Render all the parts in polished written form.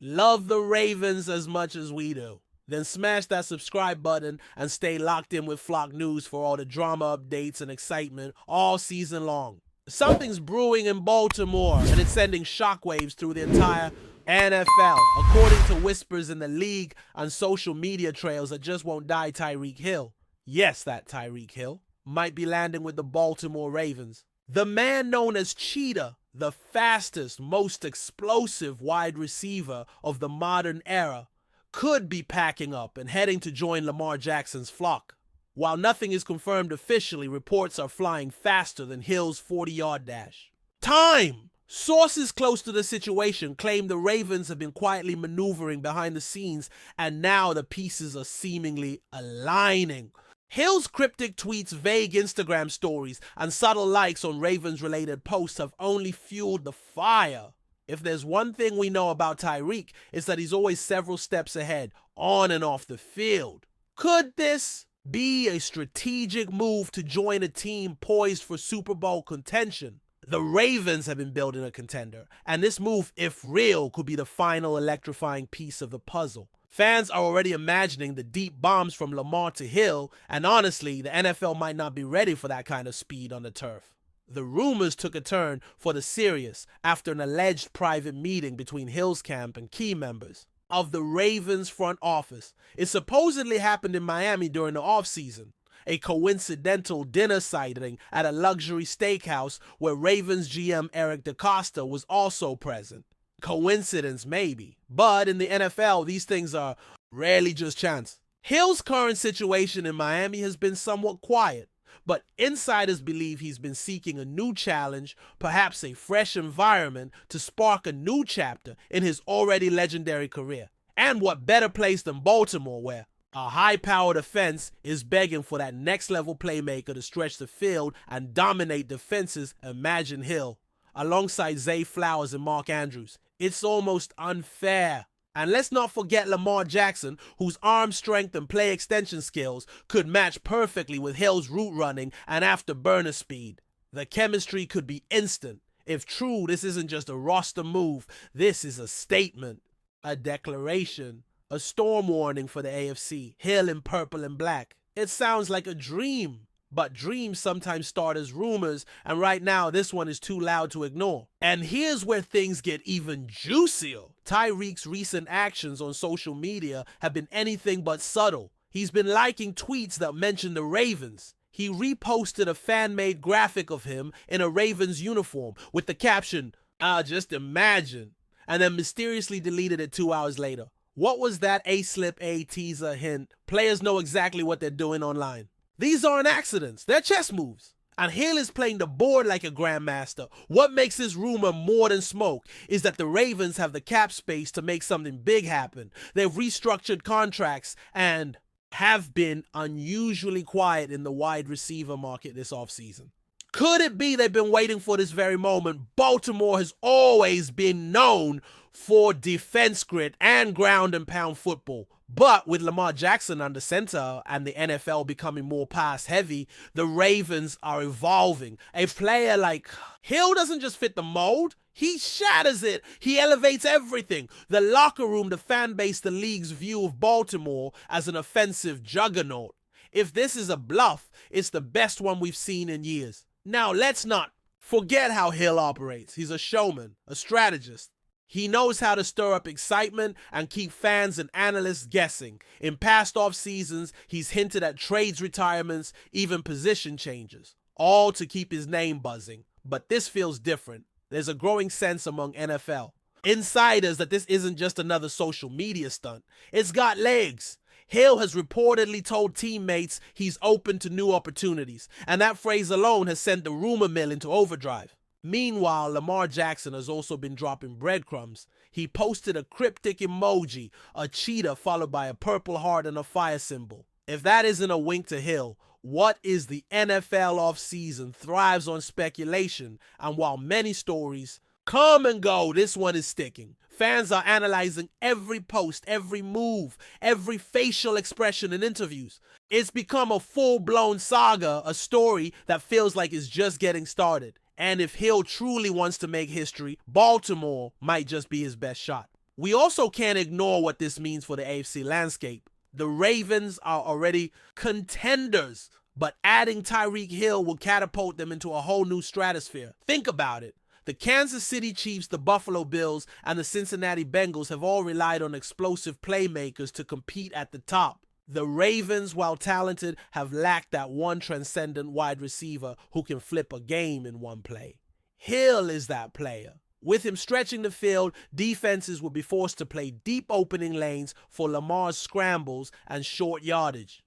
love the Ravens as much as we do, then smash that subscribe button and stay locked in with Flock News for all the drama updates and excitement all season long. Something's brewing in Baltimore, and it's sending shockwaves through the entire NFL, according to whispers in the league and social media trails that just won't die. Tyreek Hill, yes, that Tyreek Hill, might be landing with the Baltimore Ravens. The man known as Cheetah, the fastest, most explosive wide receiver of the modern era, could be packing up and heading to join Lamar Jackson's flock. While nothing is confirmed officially, reports are flying faster than Hill's 40-yard dash. Time! Sources close to the situation claim the Ravens have been quietly maneuvering behind the scenes, and now the pieces are seemingly aligning. Hill's cryptic tweets, vague Instagram stories, and subtle likes on Ravens-related posts have only fueled the fire. If there's one thing we know about Tyreek, it's that he's always several steps ahead, on and off the field. Could this be a strategic move to join a team poised for Super Bowl contention? The Ravens have been building a contender, and this move, if real, could be the final electrifying piece of the puzzle. Fans are already imagining the deep bombs from Lamar to Hill, and honestly, the NFL might not be ready for that kind of speed on the turf. The rumors took a turn for the serious after an alleged private meeting between Hill's camp and key members of the Ravens front office. It supposedly happened in Miami during the offseason, a coincidental dinner sighting at a luxury steakhouse where Ravens GM Eric DeCosta was also present. Coincidence maybe, but in the NFL, these things are rarely just chance. Hill's current situation in Miami has been somewhat quiet, but insiders believe he's been seeking a new challenge, perhaps a fresh environment to spark a new chapter in his already legendary career. And what better place than Baltimore, where a high-powered offense is begging for that next-level playmaker to stretch the field and dominate defenses. Imagine Hill, alongside Zay Flowers and Mark Andrews. It's almost unfair. And let's not forget Lamar Jackson, whose arm strength and play extension skills could match perfectly with Hill's route running and afterburner speed. The chemistry could be instant. If true, this isn't just a roster move. This is a statement, a declaration, a storm warning for the AFC. Hill in purple and black. It sounds like a dream. But dreams sometimes start as rumors, and right now this one is too loud to ignore. And here's where things get even juicier. Tyreek's recent actions on social media have been anything but subtle. He's been liking tweets that mention the Ravens. He reposted a fan-made graphic of him in a Ravens uniform with the caption, just imagine, and then mysteriously deleted it 2 hours later. What was that A-slip A teaser hint? Players know exactly what they're doing online. These aren't accidents, they're chess moves. And Hill is playing the board like a grandmaster. What makes this rumor more than smoke is that the Ravens have the cap space to make something big happen. They've restructured contracts and have been unusually quiet in the wide receiver market this offseason. Could it be they've been waiting for this very moment? Baltimore has always been known for defense grit and ground and pound football. But with Lamar Jackson under center and the NFL becoming more pass heavy, the Ravens are evolving. A player like Hill doesn't just fit the mold, he shatters it. He elevates everything. The locker room, the fan base, the league's view of Baltimore as an offensive juggernaut. If this is a bluff, it's the best one we've seen in years. Now, let's not forget how Hill operates. He's a showman, a strategist. He knows how to stir up excitement and keep fans and analysts guessing. In past off seasons, he's hinted at trades retirements, even position changes, all to keep his name buzzing. But this feels different. There's a growing sense among NFL insiders that this isn't just another social media stunt. It's got legs. Hill has reportedly told teammates he's open to new opportunities, and that phrase alone has sent the rumor mill into overdrive. Meanwhile, Lamar Jackson has also been dropping breadcrumbs. He posted a cryptic emoji, a cheetah followed by a purple heart and a fire symbol. If that isn't a wink to Hill, what is the NFL offseason thrives on speculation, and while many stories come and go, this one is sticking. Fans are analyzing every post, every move, every facial expression in interviews. It's become a full-blown saga, a story that feels like it's just getting started. And if Hill truly wants to make history, Baltimore might just be his best shot. We also can't ignore what this means for the AFC landscape. The Ravens are already contenders, but adding Tyreek Hill will catapult them into a whole new stratosphere. Think about it. The Kansas City Chiefs, the Buffalo Bills, and the Cincinnati Bengals have all relied on explosive playmakers to compete at the top. The Ravens, while talented, have lacked that one transcendent wide receiver who can flip a game in one play. Hill is that player. With him stretching the field, defenses will be forced to play deep opening lanes for Lamar's scrambles and short yardage.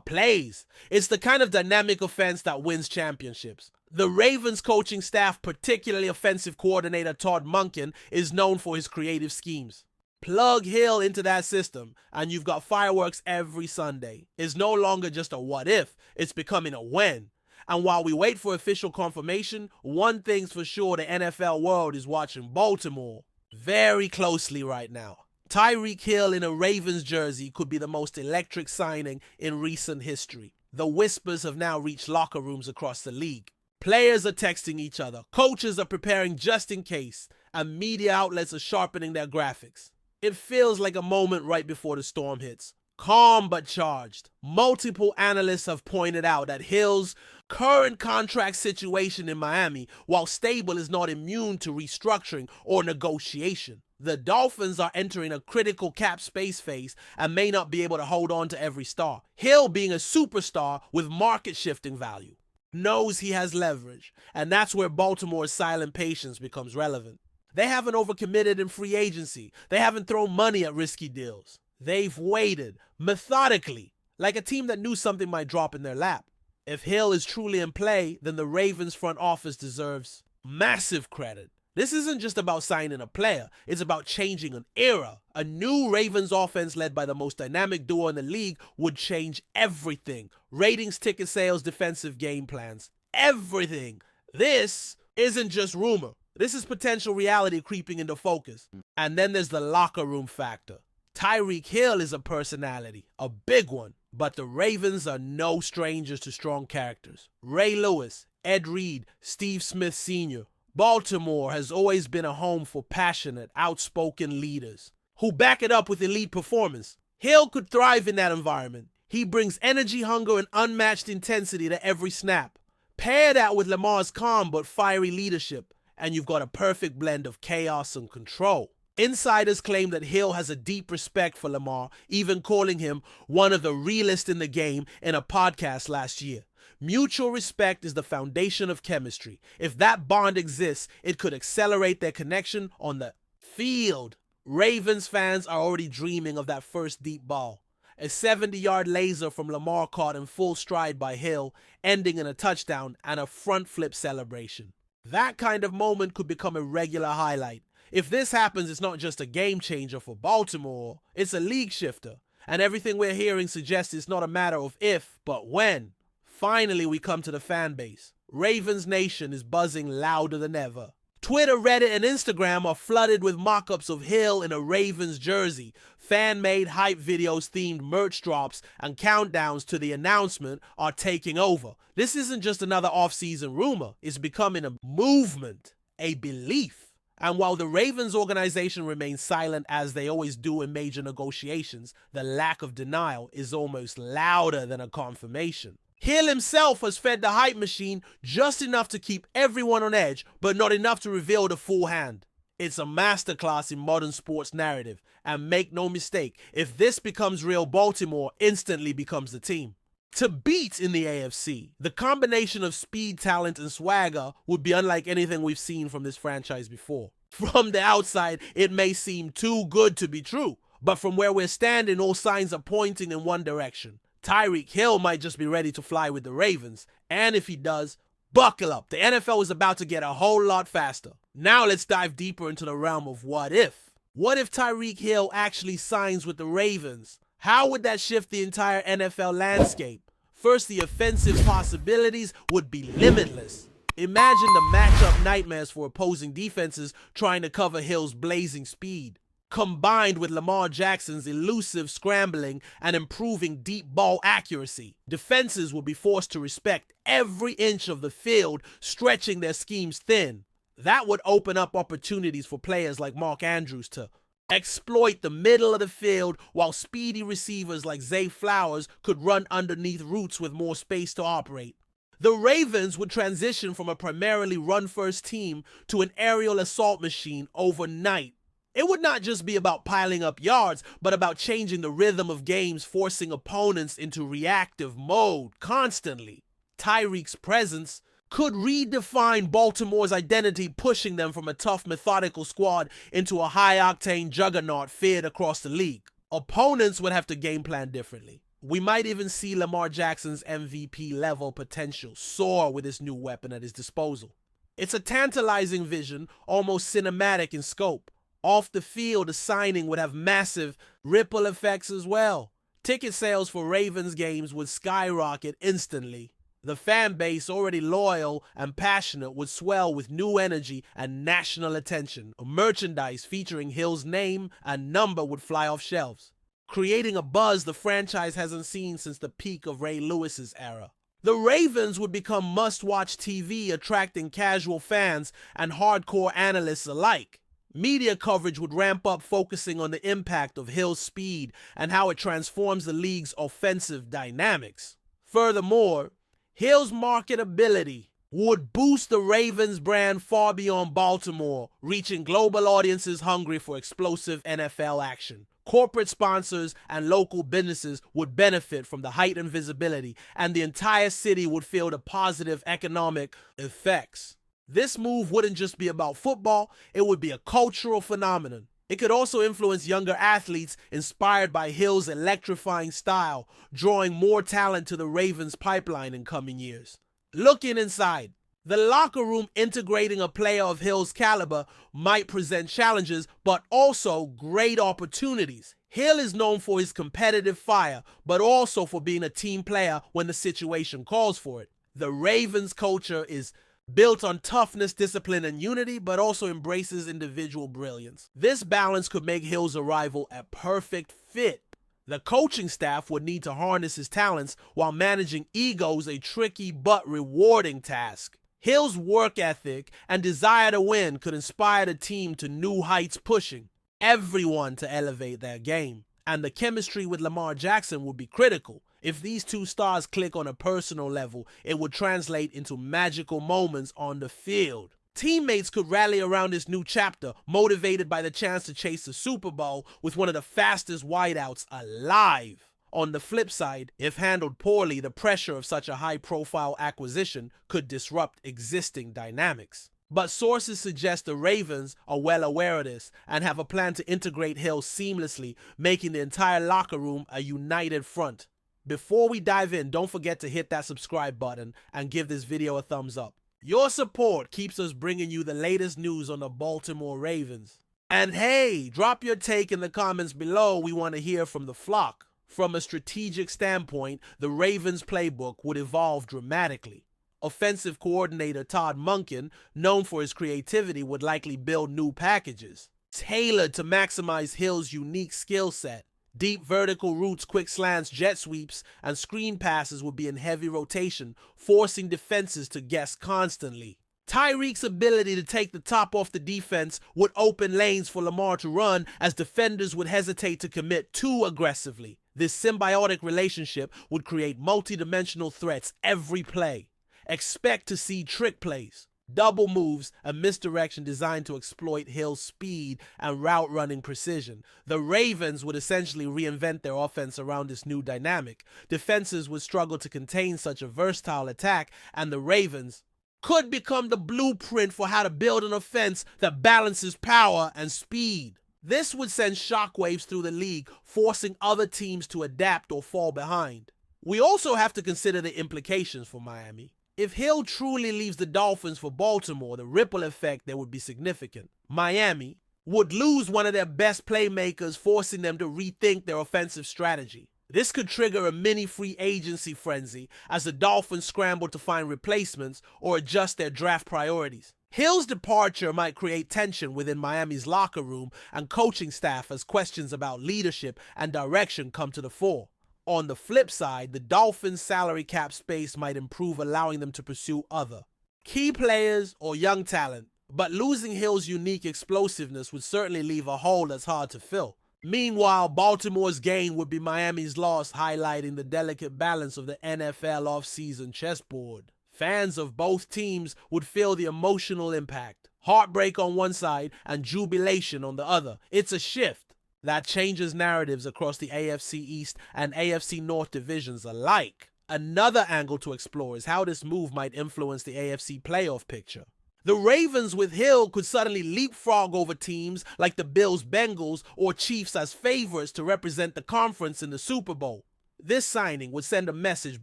Plays. It's the kind of dynamic offense that wins championships. The Ravens coaching staff, particularly offensive coordinator Todd Monken, is known for his creative schemes. Plug Hill into that system, and you've got fireworks every Sunday. It's no longer just a what if, it's becoming a when. And while we wait for official confirmation, one thing's for sure, the NFL world is watching Baltimore very closely right now. Tyreek Hill in a Ravens jersey could be the most electric signing in recent history. The whispers have now reached locker rooms across the league. Players are texting each other, coaches are preparing just in case, and media outlets are sharpening their graphics. It feels like a moment right before the storm hits. Calm but charged. Multiple analysts have pointed out that Hill's current contract situation in Miami, while stable, is not immune to restructuring or negotiation. The Dolphins are entering a critical cap space phase and may not be able to hold on to every star. Hill, being a superstar with market-shifting value, knows he has leverage, and that's where Baltimore's silent patience becomes relevant. They haven't overcommitted in free agency. They haven't thrown money at risky deals. They've waited, methodically, like a team that knew something might drop in their lap. If Hill is truly in play, then the Ravens front office deserves massive credit. This isn't just about signing a player, it's about changing an era. A new Ravens offense led by the most dynamic duo in the league would change everything. Ratings, ticket sales, defensive game plans, everything. This isn't just rumor. This is potential reality creeping into focus. And then there's the locker room factor. Tyreek Hill is a personality, a big one, but the Ravens are no strangers to strong characters. Ray Lewis, Ed Reed, Steve Smith Sr. Baltimore has always been a home for passionate, outspoken leaders who back it up with elite performance. Hill could thrive in that environment. He brings energy, hunger, and unmatched intensity to every snap. Pair that with Lamar's calm but fiery leadership, and you've got a perfect blend of chaos and control. Insiders claim that Hill has a deep respect for Lamar, even calling him one of the realest in the game in a podcast last year. Mutual respect is the foundation of chemistry. If that bond exists, it could accelerate their connection on the field. Ravens fans are already dreaming of that first deep ball. A 70-yard laser from Lamar caught in full stride by Hill, ending in a touchdown and a front flip celebration. That kind of moment could become a regular highlight. If this happens, it's not just a game changer for Baltimore, it's a league shifter. And everything we're hearing suggests it's not a matter of if, but when. Finally, we come to the fan base. Ravens Nation is buzzing louder than ever. Twitter, Reddit, and Instagram are flooded with mock-ups of Hill in a Ravens jersey. Fan-made hype videos, themed merch drops, and countdowns to the announcement are taking over. This isn't just another off-season rumor. It's becoming a movement, a belief. And while the Ravens organization remains silent as they always do in major negotiations, the lack of denial is almost louder than a confirmation. Hill himself has fed the hype machine just enough to keep everyone on edge, but not enough to reveal the full hand. It's a masterclass in modern sports narrative, and make no mistake, if this becomes real, Baltimore instantly becomes the team to beat in the AFC. The combination of speed, talent, and swagger would be unlike anything we've seen from this franchise before. From the outside, it may seem too good to be true, but from where we're standing, all signs are pointing in one direction. Tyreek Hill might just be ready to fly with the Ravens, and if he does, buckle up. The NFL is about to get a whole lot faster. Now let's dive deeper into the realm of what if. What if Tyreek Hill actually signs with the Ravens? How would that shift the entire NFL landscape? First, the offensive possibilities would be limitless. Imagine the matchup nightmares for opposing defenses trying to cover Hill's blazing speed, combined with Lamar Jackson's elusive scrambling and improving deep ball accuracy. Defenses will be forced to respect every inch of the field, stretching their schemes thin. That would open up opportunities for players like Mark Andrews to exploit the middle of the field, while speedy receivers like Zay Flowers could run underneath routes with more space to operate. The Ravens would transition from a primarily run-first team to an aerial assault machine overnight. It would not just be about piling up yards, but about changing the rhythm of games, forcing opponents into reactive mode constantly. TYREEK's presence could redefine Baltimore's identity, pushing them from a tough, methodical squad into a high-octane juggernaut feared across the league. Opponents would have to game plan differently. We might even see Lamar Jackson's MVP-level potential soar with this new weapon at his disposal. It's a tantalizing vision, almost cinematic in scope. Off the field, the signing would have massive ripple effects as well. Ticket sales for Ravens games would skyrocket instantly. The fan base, already loyal and passionate, would swell with new energy and national attention. Merchandise featuring Hill's name and number would fly off shelves, creating a buzz the franchise hasn't seen since the peak of Ray Lewis's era. The Ravens would become must-watch TV, attracting casual fans and hardcore analysts alike. Media coverage would ramp up, focusing on the impact of Hill's speed and how it transforms the league's offensive dynamics. Furthermore, Hill's marketability would boost the Ravens brand far beyond Baltimore, reaching global audiences hungry for explosive NFL action. Corporate sponsors and local businesses would benefit from the heightened visibility, and the entire city would feel the positive economic effects. This move wouldn't just be about football, it would be a cultural phenomenon. It could also influence younger athletes inspired by Hill's electrifying style, drawing more talent to the Ravens' pipeline in coming years. Looking inside, the locker room integrating a player of Hill's caliber might present challenges, but also great opportunities. Hill is known for his competitive fire, but also for being a team player when the situation calls for it. The Ravens' culture is built on toughness, discipline, and unity, but also embraces individual brilliance. This balance could make Hill's arrival a perfect fit. The coaching staff would need to harness his talents while managing egos, a tricky but rewarding task. Hill's work ethic and desire to win could inspire the team to new heights, pushing everyone to elevate their game. And the chemistry with Lamar Jackson would be critical. If these two stars click on a personal level, it would translate into magical moments on the field. Teammates could rally around this new chapter, motivated by the chance to chase the Super Bowl with one of the fastest wideouts alive. On the flip side, if handled poorly, the pressure of such a high-profile acquisition could disrupt existing dynamics. But sources suggest the Ravens are well aware of this and have a plan to integrate Hill seamlessly, making the entire locker room a united front. Before we dive in, don't forget to hit that subscribe button and give this video a thumbs up. Your support keeps us bringing you the latest news on the Baltimore Ravens. And hey, drop your take in the comments below. We want to hear from the flock. From a strategic standpoint, the Ravens playbook would evolve dramatically. Offensive coordinator Todd Monken, known for his creativity, would likely build new packages tailored to maximize Hill's unique skill set. Deep vertical routes, quick slants, jet sweeps, and screen passes would be in heavy rotation, forcing defenses to guess constantly. TYREEK's ability to take the top off the defense would open lanes for Lamar to run, as defenders would hesitate to commit too aggressively. This symbiotic relationship would create multi-dimensional threats every play. Expect to see trick plays, double moves, and misdirection designed to exploit Hill's speed and route running precision. The Ravens would essentially reinvent their offense around this new dynamic. Defenses would struggle to contain such a versatile attack, and the Ravens could become the blueprint for how to build an offense that balances power and speed. This would send shockwaves through the league, forcing other teams to adapt or fall behind. We also have to consider the implications for Miami. If Hill truly leaves the Dolphins for Baltimore, the ripple effect there would be significant. Miami would lose one of their best playmakers, forcing them to rethink their offensive strategy. This could trigger a mini free agency frenzy as the Dolphins scramble to find replacements or adjust their draft priorities. Hill's departure might create tension within Miami's locker room and coaching staff as questions about leadership and direction come to the fore. On the flip side, the Dolphins' salary cap space might improve, allowing them to pursue other key players or young talent. but losing Hill's unique explosiveness would certainly leave a hole that's hard to fill. Meanwhile, Baltimore's gain would be Miami's loss, highlighting the delicate balance of the NFL offseason chessboard. Fans of both teams would feel the emotional impact. Heartbreak on one side and jubilation on the other. It's a shift that changes narratives across the AFC East and AFC North divisions alike. Another angle to explore is how this move might influence the AFC playoff picture. The Ravens with Hill could suddenly leapfrog over teams like the Bills, Bengals, or Chiefs as favorites to represent the conference in the Super Bowl. This signing would send a message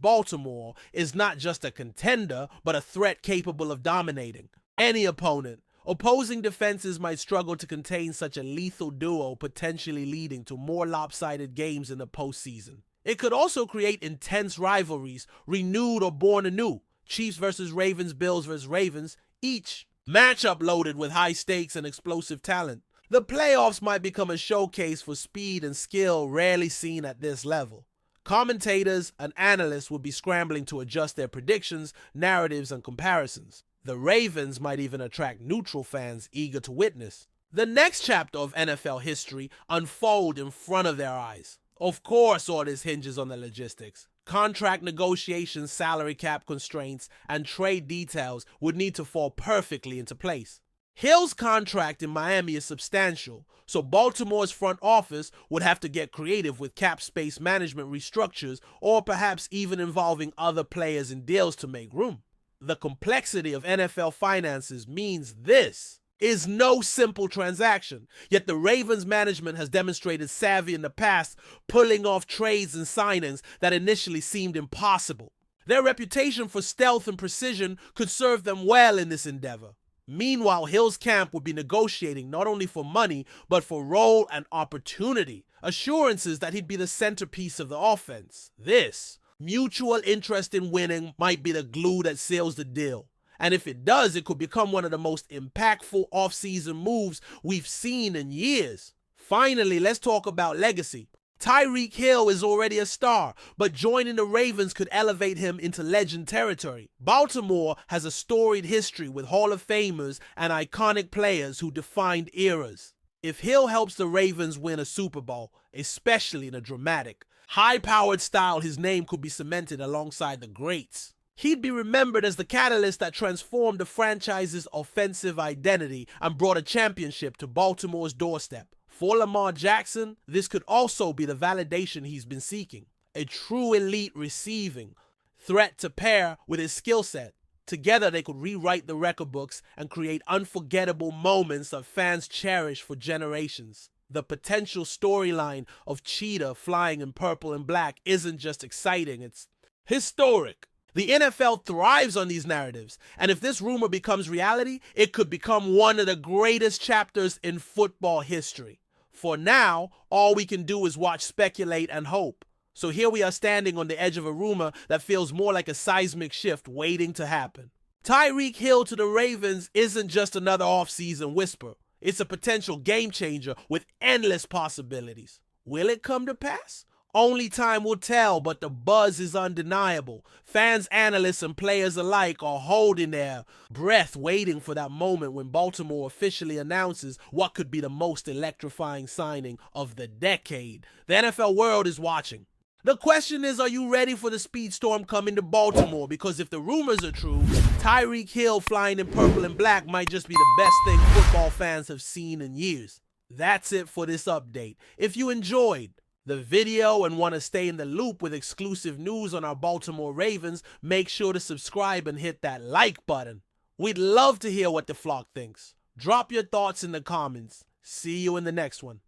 Baltimore is not just a contender, but a threat capable of dominating any opponent. Opposing defenses might struggle to contain such a lethal duo, potentially leading to more lopsided games in the postseason. It could also create intense rivalries, renewed or born anew. Chiefs versus Ravens, Bills versus Ravens, each matchup loaded with high stakes and explosive talent. The playoffs might become a showcase for speed and skill rarely seen at this level. Commentators and analysts would be scrambling to adjust their predictions, narratives, and comparisons. The Ravens might even attract neutral fans eager to witness the next chapter of NFL history unfold in front of their eyes. Of course, all this hinges on the logistics. Contract negotiations, salary cap constraints, and trade details would need to fall perfectly into place. Hill's contract in Miami is substantial, so Baltimore's front office would have to get creative with cap space management restructures or perhaps even involving other players in deals to make room. The complexity of NFL finances means this is no simple transaction, yet the Ravens management has demonstrated savvy in the past, pulling off trades and signings that initially seemed impossible. Their reputation for stealth and precision could serve them well in this endeavor. Meanwhile, Hill's camp would be negotiating not only for money, but for role and opportunity, assurances that he'd be the centerpiece of the offense. This mutual interest in winning might be the glue that seals the deal. And if it does, it could become one of the most impactful offseason moves we've seen in years. Finally, let's talk about legacy. TYREEK Hill is already a star, but joining the Ravens could elevate him into legend territory. Baltimore has a storied history with Hall of Famers and iconic players who defined eras. If Hill helps the Ravens win a Super Bowl, especially in a dramatic, high-powered style, his name could be cemented alongside the greats. He'd be remembered as the catalyst that transformed the franchise's offensive identity and brought a championship to Baltimore's doorstep. For Lamar Jackson, this could also be the validation he's been seeking. A true elite receiving threat to pair with his skill set. Together, they could rewrite the record books and create unforgettable moments that fans cherish for generations. The potential storyline of CHEETAH flying in purple and black isn't just exciting, it's historic. The NFL thrives on these narratives, and if this rumor becomes reality, it could become one of the greatest chapters in football history. For now, all we can do is watch, speculate, and hope. So here we are standing on the edge of a rumor that feels more like a seismic shift waiting to happen. TYREEK Hill to the Ravens isn't just another offseason whisper. It's a potential game changer with endless possibilities. Will it come to pass? Only time will tell, but the buzz is undeniable. Fans, analysts, and players alike are holding their breath waiting for that moment when Baltimore officially announces what could be the most electrifying signing of the decade. The NFL world is watching. The question is, are you ready for the speedstorm coming to Baltimore? Because if the rumors are true, TYREEK Hill flying in purple and black might just be the best thing football fans have seen in years. That's it for this update. If you enjoyed the video and want to stay in the loop with exclusive news on our Baltimore Ravens, make sure to subscribe and hit that like button. We'd love to hear what the flock thinks. Drop your thoughts in the comments. See you in the next one.